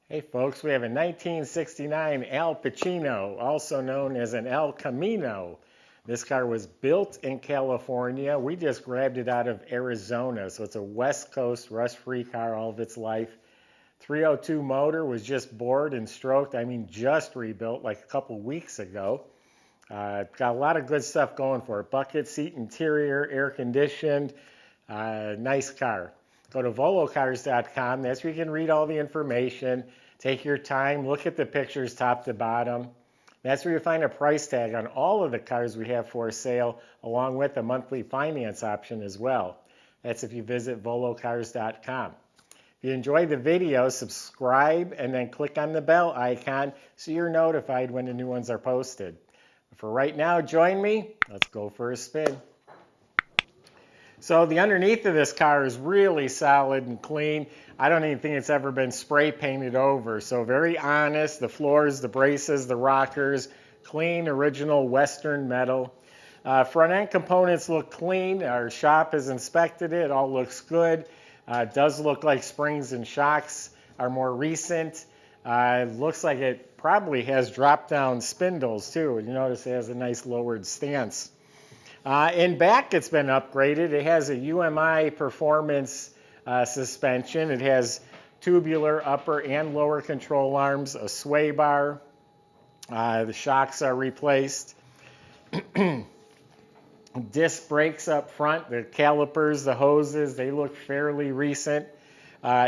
Hey folks, we have a 1969 Al Pacino, also known as an El Camino. This car was built in California. We just grabbed it out of Arizona, so it's a West Coast rust-free car all of its life. 302 motor, was just bored and stroked, just rebuilt like a couple weeks ago. Got a lot of good stuff going for it. Bucket seat interior, air conditioned, nice car. Go to volocars.com. That's where you can read all the information. Take your time, look at the pictures top to bottom. That's where you find a price tag on all of the cars we have for sale, along with a monthly finance option as well. That's if you visit volocars.com. If you enjoyed the video, subscribe and then click on the bell icon so you're notified when the new ones are posted. For right now, join me. Let's go for a spin. So the underneath of this car is really solid and clean. I don't even think it's ever been spray painted over. So very honest, the floors, the braces, the rockers, clean original Western metal. Front end components look clean. Our shop has inspected it. It all looks good. It does look like springs and shocks are more recent. It looks like it probably has drop down spindles too. You notice it has a nice lowered stance. In back, it's been upgraded. It has a UMI performance suspension. It has tubular upper and lower control arms, a sway bar. The shocks are replaced. Disc brakes up front, the calipers, the hoses, they look fairly recent.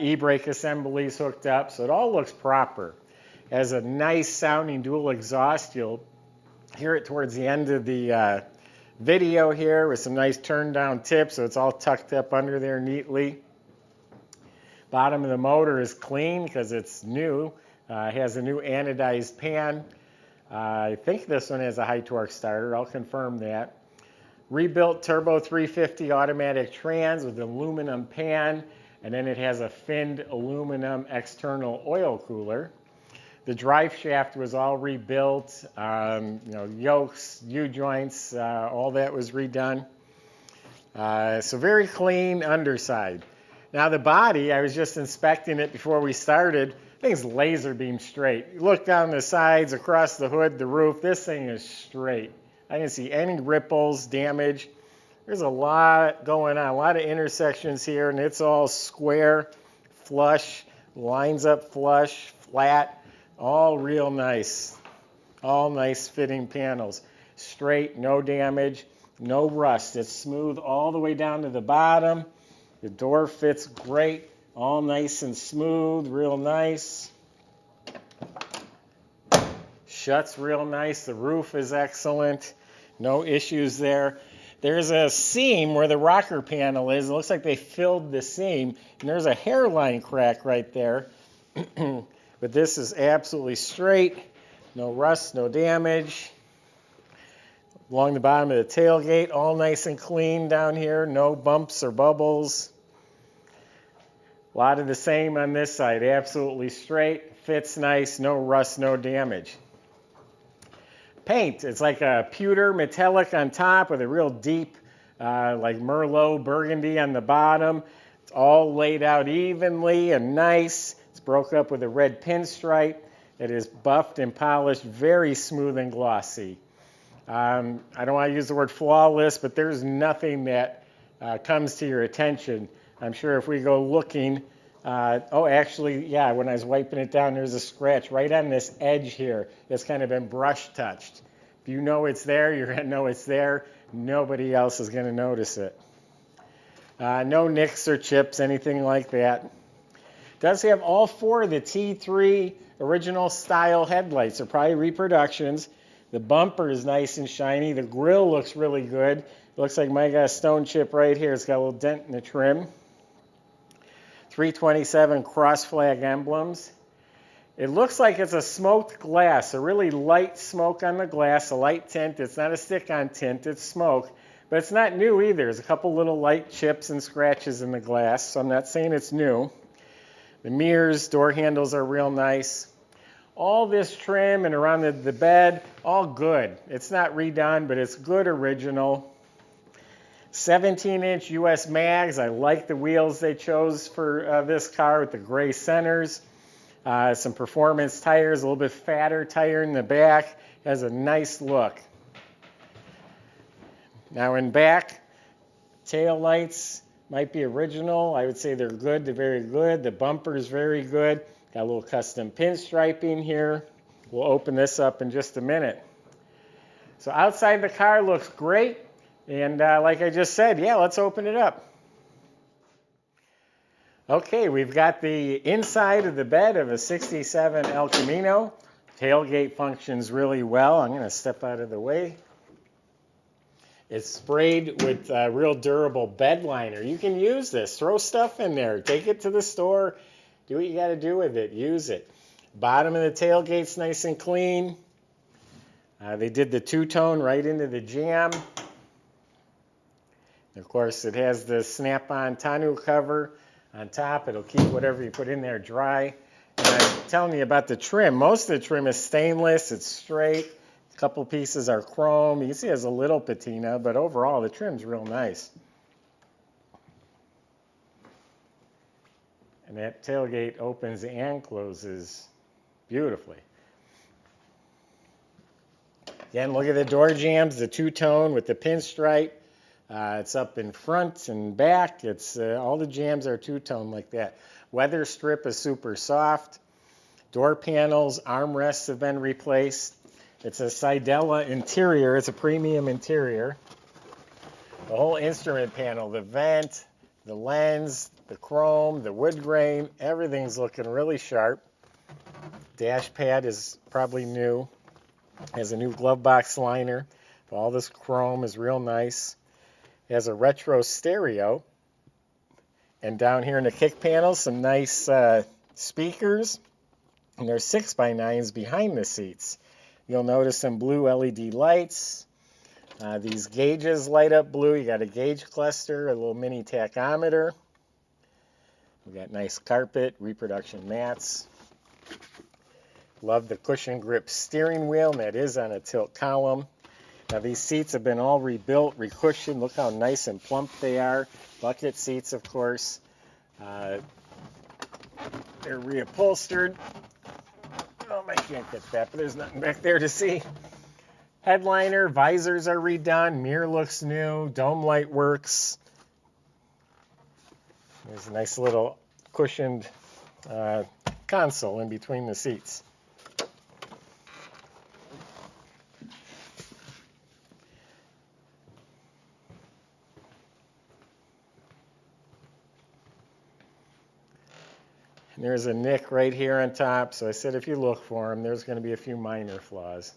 E-brake assemblies hooked up, so it all looks proper. It has a nice sounding dual exhaust. You'll hear it towards the end of the video here with some nice turn down tips, so it's all tucked up under there neatly. Bottom of the motor is clean because it's new. It has a new anodized pan. I think this one has a high torque starter. I'll confirm that. Rebuilt turbo 350 automatic trans with aluminum pan, and then it has a finned aluminum external oil cooler. The drive shaft was all rebuilt, yokes, U-joints, all that was redone. So very clean underside. Now the body, I was just inspecting it before we started. I think it's laser beam straight. You look down the sides, across the hood, the roof, this thing is straight. I didn't see any ripples, damage. There's a lot going on, a lot of intersections here, and it's all square, flush, lines up flush, flat. All real nice. All nice fitting panels. Straight, no damage, no rust. It's smooth all the way down to the bottom. The door fits great. All nice and smooth, real nice. Shuts real nice. The roof is excellent. No issues there. There's a seam where the rocker panel is. It looks like they filled the seam. And there's a hairline crack right there. But this is absolutely straight, no rust, no damage. Along the bottom of the tailgate, all nice and clean down here, no bumps or bubbles. A lot of the same on this side, absolutely straight, fits nice, no rust, no damage. Paint, it's like a pewter metallic on top with a real deep, like Merlot burgundy on the bottom. It's all laid out evenly and nice. Broke up with a red pinstripe. It is buffed and polished, very smooth and glossy. I don't want to use the word flawless, but there's nothing that comes to your attention. I'm sure if we go looking, when I was wiping it down, there's a scratch right on this edge here that's kind of been brush touched. If you know it's there, you're going to know it's there. Nobody else is going to notice it. No nicks or chips, anything like that. Does have all four of the T3 original style headlights. They're probably reproductions. The bumper is nice and shiny. The grille looks really good. It looks like mine got a stone chip right here. It's got a little dent in the trim. 327 cross flag emblems. It looks like it's a smoked glass, a really light smoke on the glass, a light tint. It's not a stick-on tint, it's smoke. But it's not new either. There's a couple little light chips and scratches in the glass, so I'm not saying it's new. The mirrors, door handles are real nice. All this trim and around the bed, all good. It's not redone, but it's good original. 17-inch US mags. I like the wheels they chose for this car with the gray centers. Some performance tires, a little bit fatter tire in the back. Has a nice look. Now in back, tail lights might be original. I would say they're good. They're very good. The bumper is very good. Got a little custom pinstriping here. We'll open this up in just a minute. So outside the car looks great. And like I just said, yeah, let's open it up. Okay, we've got the inside of the bed of a 67 El Camino. Tailgate functions really well. I'm going to step out of the way. It's sprayed with real durable bed liner. You can use this. Throw stuff in there. Take it to the store. Do what you got to do with it. Use it. Bottom of the tailgate's nice and clean. They did the two-tone right into the jam. Of course, it has the snap-on tonneau cover on top. It'll keep whatever you put in there dry. And I'm telling you about the trim. Most of the trim is stainless. It's straight. A couple pieces are chrome. You can see it has a little patina, but overall the trim's real nice. And that tailgate opens and closes beautifully. Again, look at the door jambs, the two-tone with the pinstripe. It's up in front and back. It's all the jambs are two-tone like that. Weatherstrip is super soft. Door panels, armrests have been replaced. It's a Ciadella interior. It's a premium interior. The whole instrument panel, the vent, the lens, the chrome, the wood grain, everything's looking really sharp. Dash pad is probably new. Has a new glove box liner. All this chrome is real nice. It has a retro stereo. And down here in the kick panel, some nice speakers. And there's 6x9s behind the seats. You'll notice some blue LED lights. These gauges light up blue. You got a gauge cluster, a little mini tachometer. We got nice carpet, reproduction mats. Love the cushion grip steering wheel, and that is on a tilt column. Now these seats have been all rebuilt, recushioned. Look how nice and plump they are. Bucket seats, of course. They're reupholstered. Oh, I can't get that, but there's nothing back there to see. Headliner, visors are redone. Mirror looks new. Dome light works. There's a nice little cushioned console in between the seats. And there's a nick right here on top, so I said if you look for them, there's going to be a few minor flaws.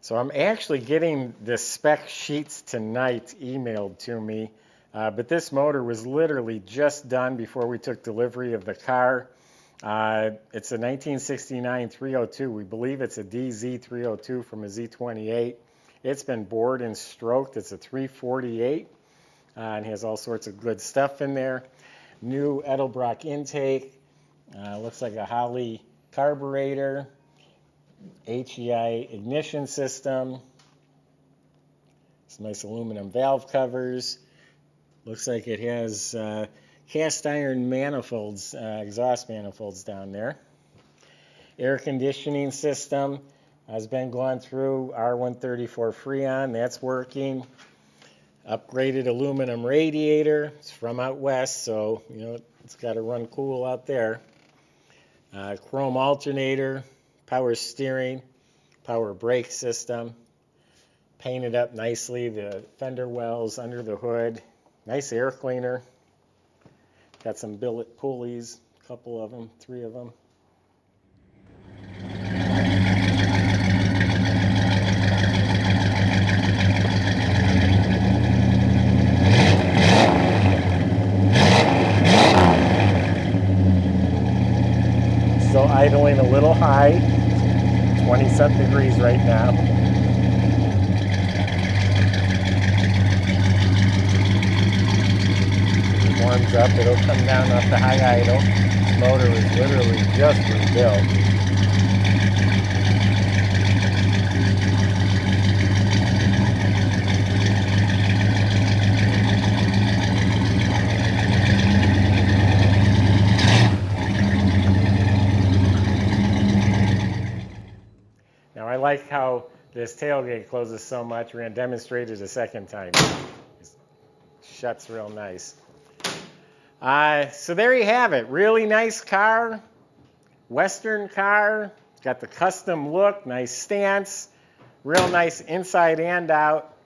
So I'm actually getting the spec sheets tonight emailed to me, but this motor was literally just done before we took delivery of the car. It's a 1969 302. We believe it's a DZ 302 from a Z28. It's been bored and stroked. It's a 348. And has all sorts of good stuff in there. New Edelbrock intake. Looks like a Holley carburetor. HEI ignition system. Some nice aluminum valve covers. Looks like it has cast iron manifolds, exhaust manifolds down there. Air conditioning system has been gone through. R134 Freon, that's working. Upgraded aluminum radiator. It's from out west, so you know it's got to run cool out there. Chrome alternator, power steering, power brake system. Painted up nicely. The fender wells under the hood. Nice air cleaner. Got some billet pulleys, a couple of them, 3 of them. Still idling a little high, 20-some degrees right now. It warms up, it'll come down off the high idle. This motor is literally just rebuilt. like how this tailgate closes so much. We're going to demonstrate it a second time. It shuts real nice. So there you have it. Really nice car. Western car. Got the custom look, nice stance, real nice inside and out.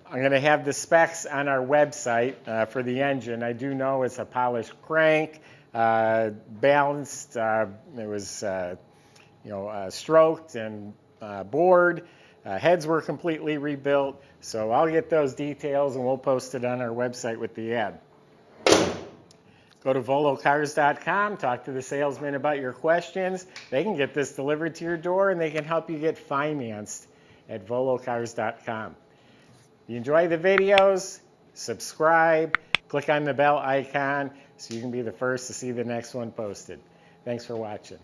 I'm going to have the specs on our website for the engine. I do know it's a polished crank, balanced. It was stroked and bored. Heads were completely rebuilt. So I'll get those details and we'll post it on our website with the ad. Go to volocars.com, talk to the salesman about your questions. They can get this delivered to your door and they can help you get financed at volocars.com. If you enjoy the videos, subscribe, click on the bell icon so you can be the first to see the next one posted. Thanks for watching.